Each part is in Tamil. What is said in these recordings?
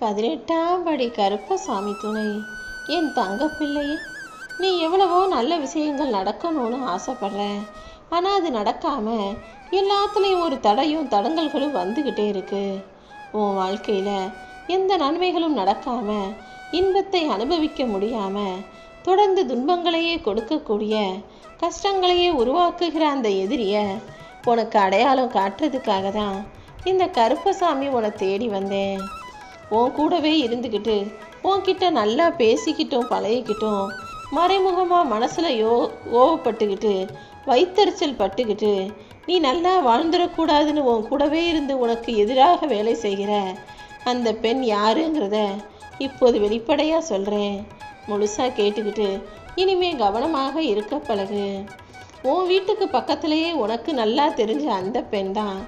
18ஆம் படி கருப்பசாமி துணை. என் தங்கப்பிள்ளையே, நீ எவ்வளவோ நல்ல விஷயங்கள் நடக்கணும்னு ஆசைப்படுற. ஆனால் அது நடக்காமல் எல்லாத்துலேயும் ஒரு தடையும் தடங்கல்களும் வந்துக்கிட்டே இருக்கு. உன் வாழ்க்கையில் எந்த நன்மைகளும் நடக்காமல் இன்பத்தை அனுபவிக்க முடியாமல் தொடர்ந்து துன்பங்களையே கொடுக்கக்கூடிய கஷ்டங்களையே உருவாக்குகிற அந்த எதிரியை உனக்கு அடையாளம் காட்டுறதுக்காக தான் இந்த கருப்பசாமி உன்னை தேடி வந்தேன். உன் கூடவே இருந்துக்கிட்டு உன்கிட்ட நல்லா பேசிக்கிட்டோம் பழகிக்கிட்டோம் மறைமுகமாக மனசில் கோவப்பட்டுக்கிட்டு வைத்தறிச்சல் பட்டுக்கிட்டு நீ நல்லா வாழ்ந்துடக்கூடாதுன்னு உன் கூடவே இருந்து உனக்கு எதிராக வேலை செய்கிற அந்த பெண் யாருங்கிறத இப்போது வெளிப்படையாக சொல்கிறேன். முழுசாக கேட்டுக்கிட்டு இனிமே கவனமாக இருக்க பழகு. உன் வீட்டுக்கு பக்கத்திலேயே உனக்கு நல்லா தெரிஞ்ச அந்த பெண் தான்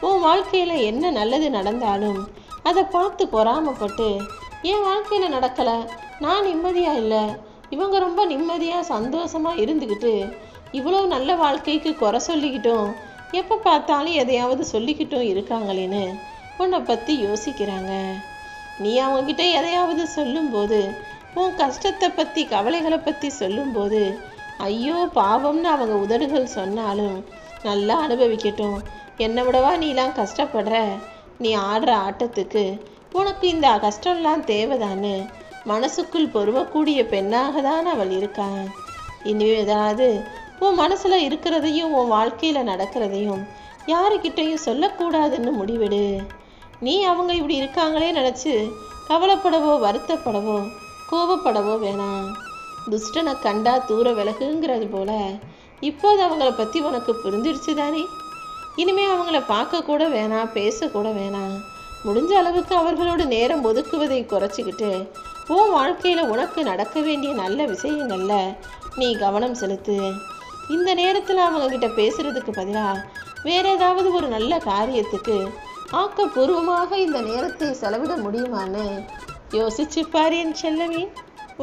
உன் வாழ்க்கையில் என்ன நல்லது நடந்தாலும் அதை பார்த்து பொறாமப்பட்டு என் வாழ்க்கையில் நடக்கலை, நான் நிம்மதியாக இல்லை, இவங்க ரொம்ப நிம்மதியாக சந்தோஷமாக இருந்துக்கிட்டு இவ்வளோ நல்ல வாழ்க்கைக்கு குறை சொல்லிக்கிட்டோம் எப்போ பார்த்தாலும் எதையாவது சொல்லிக்கிட்டும் இருக்காங்களேன்னு உன்னை பற்றி யோசிக்கிறாங்க. நீ அவங்கக்கிட்ட எதையாவது சொல்லும்போது உன் கஷ்டத்தை பற்றி கவலைகளை பற்றி சொல்லும்போது ஐயோ பாவம்னு அவங்க உதடுகள் சொன்னாலும் நல்லா அனுபவிக்கட்டும், என்னை விடவா நீலாம் கஷ்டப்படுற, நீ ஆடுற ஆட்டத்துக்கு உனக்கு இந்த கஷ்டம்லாம் தேவைதான்னு மனசுக்குள் பொறுவக்கூடிய பெண்ணாக தான் அவள் இருக்கான். இனிமே ஏதாவது உன் மனசில் இருக்கிறதையும் உன் வாழ்க்கையில் நடக்கிறதையும் யாருக்கிட்டையும் சொல்லக்கூடாதுன்னு முடிவிடு. நீ அவங்க இப்படி இருக்காங்களே நினச்சி கவலைப்படவோ வருத்தப்படவோ கோபப்படவோ வேணாம். துஷ்டனை கண்டா தூர விலகுங்கிறது போல இப்போது அவங்கள பற்றி உனக்கு புரிஞ்சிருச்சு தானே. இனிமேல் அவங்கள பார்க்க கூட வேணாம், பேசக்கூட வேணாம். முடிஞ்ச அளவுக்கு அவர்களோடு நேரம் ஒதுக்குவதை குறைச்சிக்கிட்டு உன் வாழ்க்கையில் உனக்கு நடக்க வேண்டிய நல்ல விஷயங்களில் நீ கவனம் செலுத்து. இந்த நேரத்தில் அவங்கக்கிட்ட பேசுகிறதுக்கு பதிலாக வேற ஏதாவது ஒரு நல்ல காரியத்துக்கு ஆக்கப்பூர்வமாக இந்த நேரத்தை செலவிட முடியுமான்னு யோசிச்சு பாரு என் செல்லமே.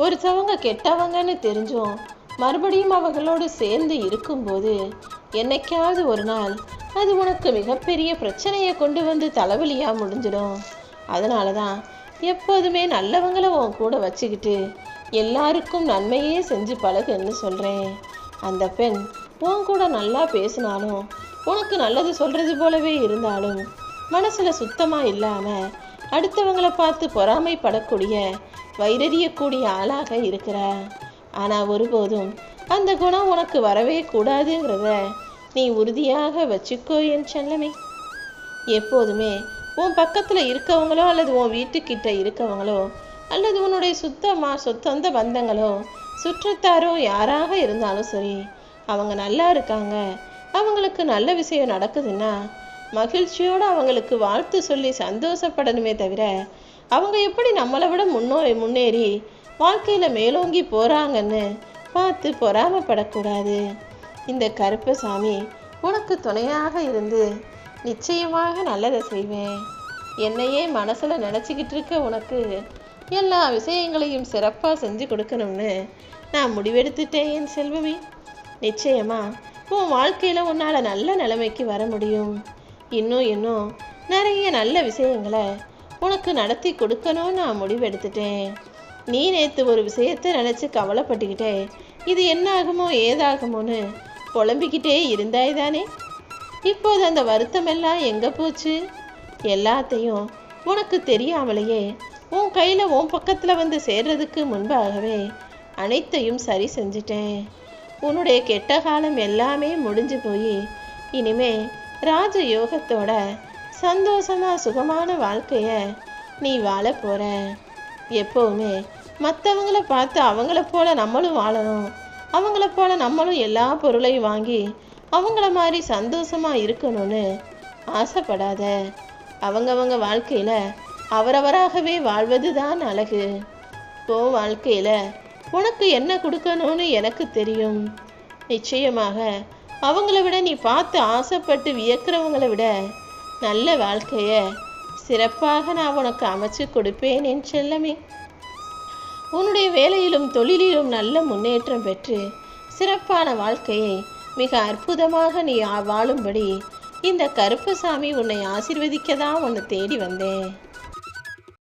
ஒருத்தவங்க கெட்டவங்கன்னு தெரிஞ்சும் மறுபடியும் அவங்களோடு சேர்ந்து இருக்கும்போது என்னைக்காவது ஒரு நாள் அது உனக்கு மிகப்பெரிய பிரச்சனையை கொண்டு வந்து தலைவலியாக முடிஞ்சிடும். அதனால தான் எப்போதுமே நல்லவங்களை உன் கூட வச்சுக்கிட்டு எல்லாருக்கும் நன்மையே செஞ்சு பழகுன்னு சொல்கிறேன். அந்த பெண் உன் கூட நல்லா பேசினாலும் உனக்கு நல்லது சொல்கிறது போலவே இருந்தாலும் மனசில் சுத்தமாக இல்லாமல் அடுத்தவங்களை பார்த்து பொறாமைப்படக்கூடிய வைரறியக்கூடிய ஆளாக இருக்கிறா. ஆனால் ஒருபோதும் அந்த குணம் உனக்கு வரவே கூடாதுங்கிறத நீ உறுதியாக வச்சுக்கோ என் செல்லமே. எப்போதுமே உன் பக்கத்தில் இருக்கவங்களோ அல்லது உன் வீட்டுக்கிட்ட இருக்கவங்களோ அல்லது உன்னுடைய சொந்த பந்தங்களோ சுற்றத்தாரோ யாராக இருந்தாலும் சரி, அவங்க நல்லா இருக்காங்க, அவங்களுக்கு நல்ல விஷயம் நடக்குதுன்னா மகிழ்ச்சியோடு அவங்களுக்கு வாழ்த்து சொல்லி சந்தோஷப்படணுமே தவிர அவங்க எப்படி நம்மளை விட முன்னேறி வாழ்க்கையில் மேலோங்கி போகிறாங்கன்னு பார்த்து பொறாமப்படக்கூடாது. இந்த கருப்பசாமி உனக்கு துணையாக இருந்து நிச்சயமாக நல்லதை செய்வேன். என்னையே மனசில் நினச்சிக்கிட்டு இருக்க உனக்கு எல்லா விஷயங்களையும் சிறப்பாக செஞ்சு கொடுக்கணும்னு நான் முடிவெடுத்துட்டேன் என் செல்வமே. நிச்சயமாக உன் வாழ்க்கையில் உன்னால் நல்ல நிலைமைக்கு வர முடியும். இன்னும் நிறைய நல்ல விஷயங்களை உனக்கு நடத்தி கொடுக்கணும்னு நான் முடிவெடுத்துட்டேன். நீ நேற்று ஒரு விஷயத்தை நினச்சி கவலைப்பட்டுக்கிட்டே இது என்ன ஆகுமோ ஏதாகுமோன்னு புலம்பிக்கிட்டே இருந்தாய் தானே. இப்போது அந்த வருத்தமெல்லாம் எங்கே போச்சு? எல்லாத்தையும் உனக்கு தெரியாமலேயே உன் கையில் உன் பக்கத்தில் வந்து சேர்றதுக்கு முன்பாகவே அனைத்தையும் சரி செஞ்சிட்டேன். உன்னுடைய கெட்ட காலம் எல்லாமே முடிஞ்சு போய் இனிமே ராஜ யோகத்தோட சந்தோஷமாக சுகமான வாழ்க்கையை நீ வாழ போகிற. எப்போவுமே மற்றவங்கள பார்த்து அவங்கள போல நம்மளும் வாழணும், அவங்கள போல நம்மளும் எல்லா பொருளையும் வாங்கி அவங்கள மாதிரி சந்தோஷமாக இருக்கணும்னு ஆசைப்படாத. அவங்கவங்க வாழ்க்கையில் அவரவராகவே வாழ்வது தான் அழகு. வாழ்க்கையில் உனக்கு என்ன கொடுக்கணும்னு எனக்கு தெரியும். நிச்சயமாக அவங்கள விட நீ பார்த்து ஆசைப்பட்டு வியக்கிறவங்களை விட நல்ல வாழ்க்கையை சிறப்பாக நான் உனக்கு அமைச்சு கொடுப்பேன் என் செல்லமே. உன்னுடைய வேலையிலும் தொழிலிலும் நல்ல முன்னேற்றம் பெற்று சிறப்பான வாழ்க்கையை மிக அற்புதமாக நீ வாழும்படி இந்த கருப்பசாமி உன்னை ஆசீர்வதிக்க தான் உன்னை தேடி வந்தேன்.